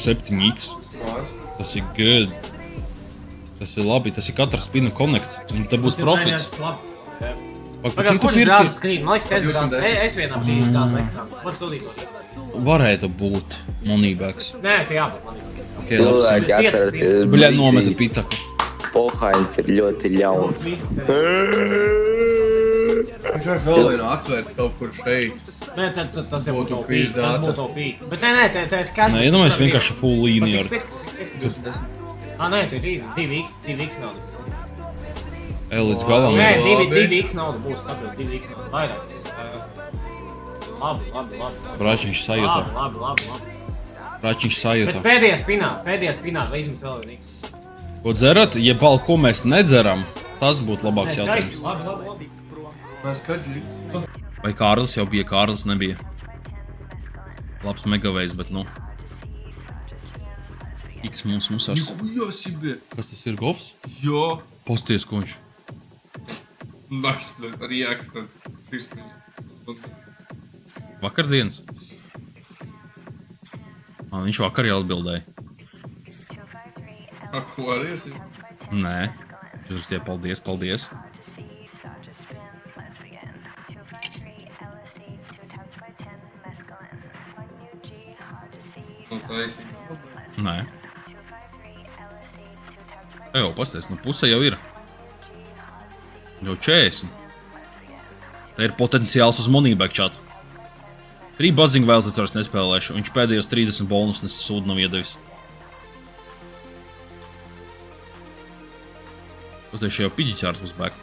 7x. Tas ir good. Tas ir labi, tas ir katra spina connects. Un te būs profits. Pagaid, kurš grāzes skrīt? Man liekas, es vienam krīt tās ekrānu. Var sūdītos. Varētu būt moneybags. Nē, tie jābūt moneybags. Okay, Cilvēki atveras. Bļa, nometa pitaku. Pohaiņš ir ļoti ļauns. Viņš var vēl vienu atvērt kaut kur šeit. Nē, tas jau būtu OP. Tas būtu OP. Bet nē, tā ir kāds. Nē, iedomājies vienkārši full līniju ar... Nē, tu ir 2x naudas. Līdz galam. Nē, 2x nauda būs stabili, 2x nauda. Vairāk. Labi. Brāčiņš sajūta. Labi. Brāčiņš sajūta. Bet pēdējā spinā vai izmet vēl vienu x. Ko dzerat? Ja bal, ko mēs nedzeram, tas būtu labāks jautājums. Labi. Mēs kadži. Vai Kārlis jau bija? Kārlis nebija. Labs megavejs, bet nu. X mums ar... Nihujā себе! Kas tas ir, Govs? Jā! Pasties, ko viņš. Nice, blēd, arī jākas tad sirsnīgi. Vakardienas? Viņš vakar jau atbildēja. Ko arī ir sirsnīgi? Nē. Viņš uzrakstīja paldies. Nu, taisi. Nē. Jau, pasties, nu puse jau ir. Jau 40. Tā ir potenciāls uz moneyback chatu. 3 buzzing vēl tad vairs nespēlēšu. Viņš pēdējos 30 bonus nesasūdu nav iedevis. Pasties, jau piģiķārs būs back.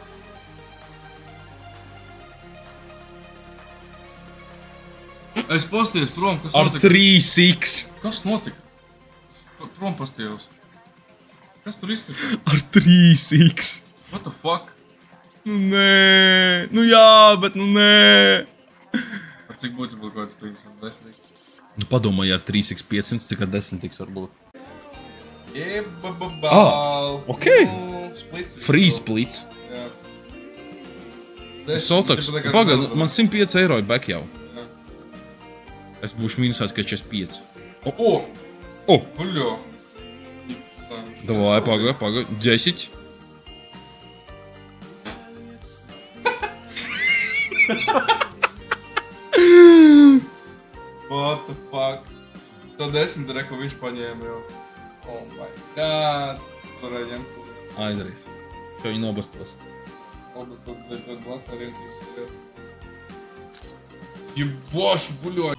Es pastījos prom, kas Ar notika? 3x. Kas notika? Prom pastījos. Kas tur izskatās? Ar 3x. What the fuck? Nu nē. Nu jā, bet nu nē. Ar cik būtu kaut kāds 510? Nu padomāji ar 3x 500, cik ar 10x var būt. Jebababal. Ok. Splits. Free splits. Jā. Sotaks. Pagad, man 105 eiro ir back jau. Es būšu mīnusā tikai 45. O! Buļo! Davai, pagad. 10. What the fuck? To 10 reko viņš paņēma jau. Oh my god. Varēja ņemt. Aizdarīs. Šo viņi nobastos. Obas to blats arī viss. Jeboš, buļo!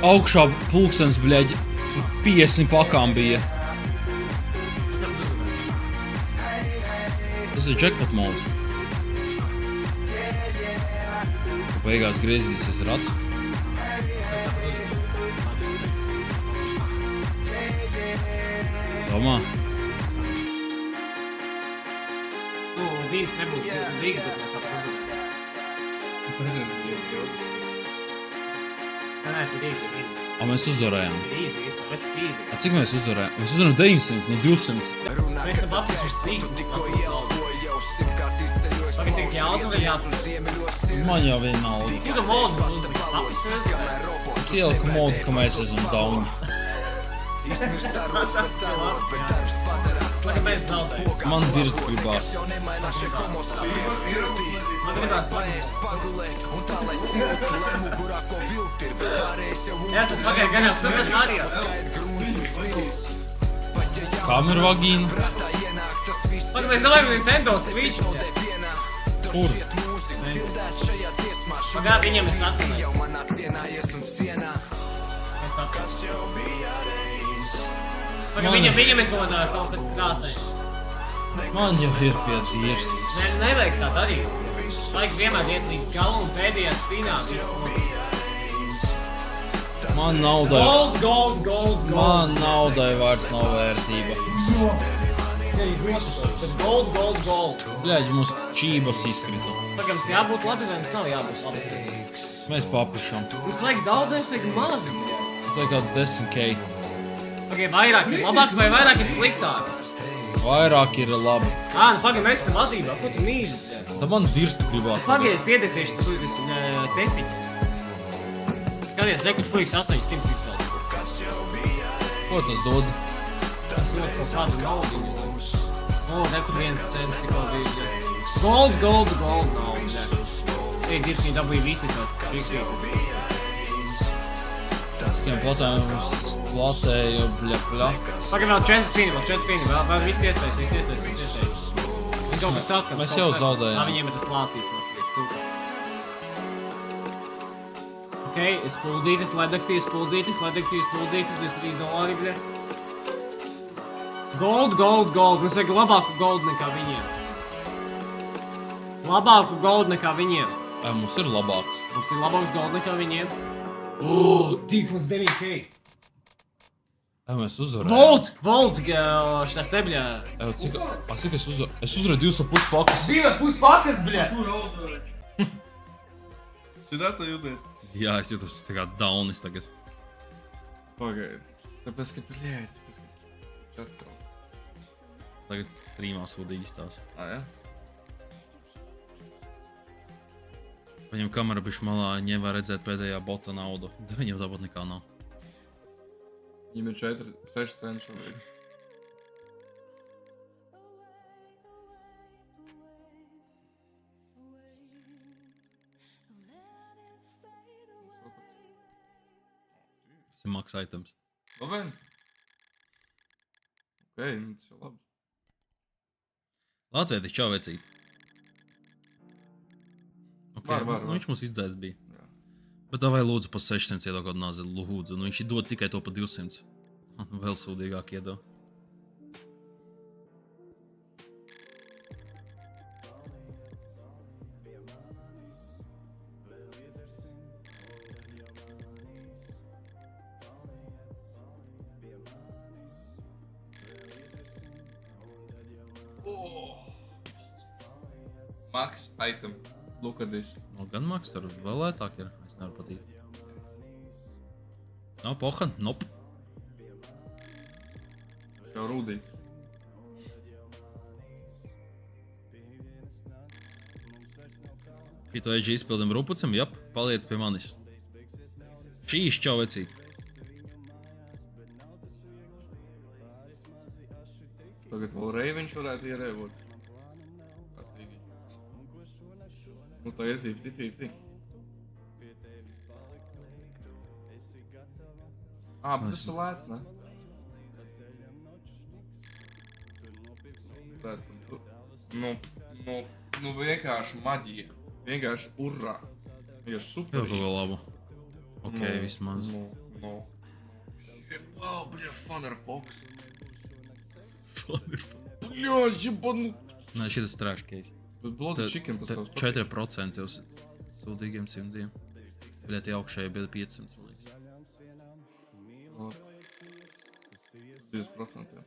Augšā pulkstens, bļaģi, 50 pakām bija. Tas ir jackpot mode. Beigās griezīsies rats. Domā? Nu, viens nebūs drīgs, bet mēs apgādājam. Nē, tu drīgs. Mēs uzvarējām. Drīgs, bet drīgs. Cik mēs uzvarējām? Mēs uzvarējām 900 no 200. Mēs esam apgādājam drīgs. Tagad tiek jāuzvar, Man jau vienalga. Tu tu modu apgādājam. Es ieliku modu, ka mēs esam dauni. Tagad mēs zaudējam. Man dirzt gribās. Man gribās Jā, tad pagaid ganām super Marijos. Kam ir vagīna? Pagaid, mēs domājam, ka Nintendo Switch. Kur? Pagaid, viņam es atpakaļ. Pagaid, viņam ir kaut kas krāsnē. Man jau ir pie dirsts. Nevajag tā darīt. Vajag vienmēr iet līdz galu un pēdējā spīnā visu. Man naudai. Gold. Man naudai vairs nav vērtība. Gold. Bļaļ, mums čības izkrita. Tagad mums jābūt labi, vai mums nav jābūt labi? Mēs papušam. Mums vajag daudz, mums vajag maz. Mums vajag kāds 10k. Pagaid, vairāk ir labāk vai vairāk ir sliktāk? Vairāk ir labi. Nu pagaid, mēs esam vadībā, ko tu mīzi? Tā man virstu gribās. Pagaid, es piedēcīšu, tu tepiņu. Skaties, rekur puiks 800 izpildīt. Ko tas dod? Tas dod kaut kādu naudiņu. Rekur viens cents tikko bija. Gold naudu. Tie dirkņi dabūja visi tās priekšvītas. Tiem platēju, bļa. Pagaid, vēl 4 spīni, vēl viss iespējas. Viņš kaut kas atkal. Mēs jau zaudējām. Viņiem ir tas lācīts. Ok, spuldzītis, ledakcijas, 23 dolāri, bļa. Gold. Mums vajag labāku gold nekā viņiem. Mums ir labāks. Mums ir labāks gold nekā viņiem. 2,9k. Mēs uzvarējām. Volt, šitās te, bļa. Cik es uzvarēju? Es uzvarēju 2,5 pakas. 2,5 pakas, bļa. Kur Olga? Šitā tā jūties? Jā, es jūtos tā kā daunis tagad. Pagaid. Tāpēc, ka čatrauc. Tagad streamā sūdīgi tās. Jā? Viņam kamera bišķi malā, viņiem var redzēt pēdējā bota naudu. Viņam tāpat nekā nav. Viņam ir 6 centi šobrīd. Tas ir max items. Labi? Ok, tas jau labi. Latvijā tik čau vecīgi. Okay, Var. Viņš mums izdzēs bija. Jā. Bet tā vai lūdzu pa 600 iedod kādu nāzi, lūdzu. Viņš dod tikai to pa 200. Vēl sūdīgāk iedod. Max item. Look at this. No, gan max, tur vēl lētāk ir. Es nevaru patīt. Nav poha? Nope. Jau rūdīgs. Hito edži izpildam rupucam, jap, paliec pie manis. Šī izšķau vecīt. Tagad vēl Reiviņš varētu ierēvot. Kārtīgi. Nu tā ir 50-50. Bet tas ir lēts, ne? Nu vienkārši maģija. Vienkārši urrā. Vienkārši Jau super. kaut ko labu. Ok, vismaz. No. Wow, bļa, Funner Fox. Bļa, jebanu. Nē, šitas trash case. Bet Bloody Chicken tas tavs patīk. 4% uz sūdīgiem 100. Bļa, tie augšēji bija 500. 20%, jā.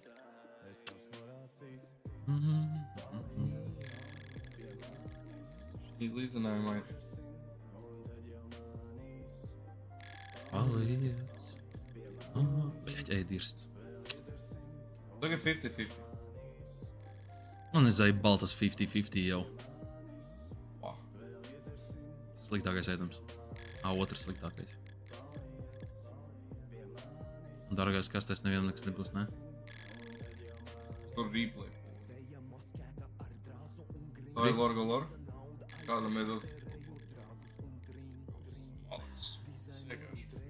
Izlīdzinājumā ir. Paliec. Bļaļ, ej, dirst. Tagad 50-50. Man izai baltas 50-50 jau. Wow. Sliktākais ēdams. Otrs sliktākais. Dargais kastes nevienam nekas nebūs, ne? Tur replay. Tā ir Lorga Lor. Kādam iedod?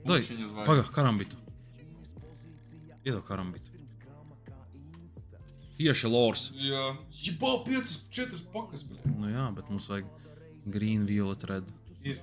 Dai, pagā, karambitu. Iedod karambitu. Tieši Lors. Jā. Jebā 5-4 pakas, bļa. Nu jā, bet mums vajag green, violet, red. Ir.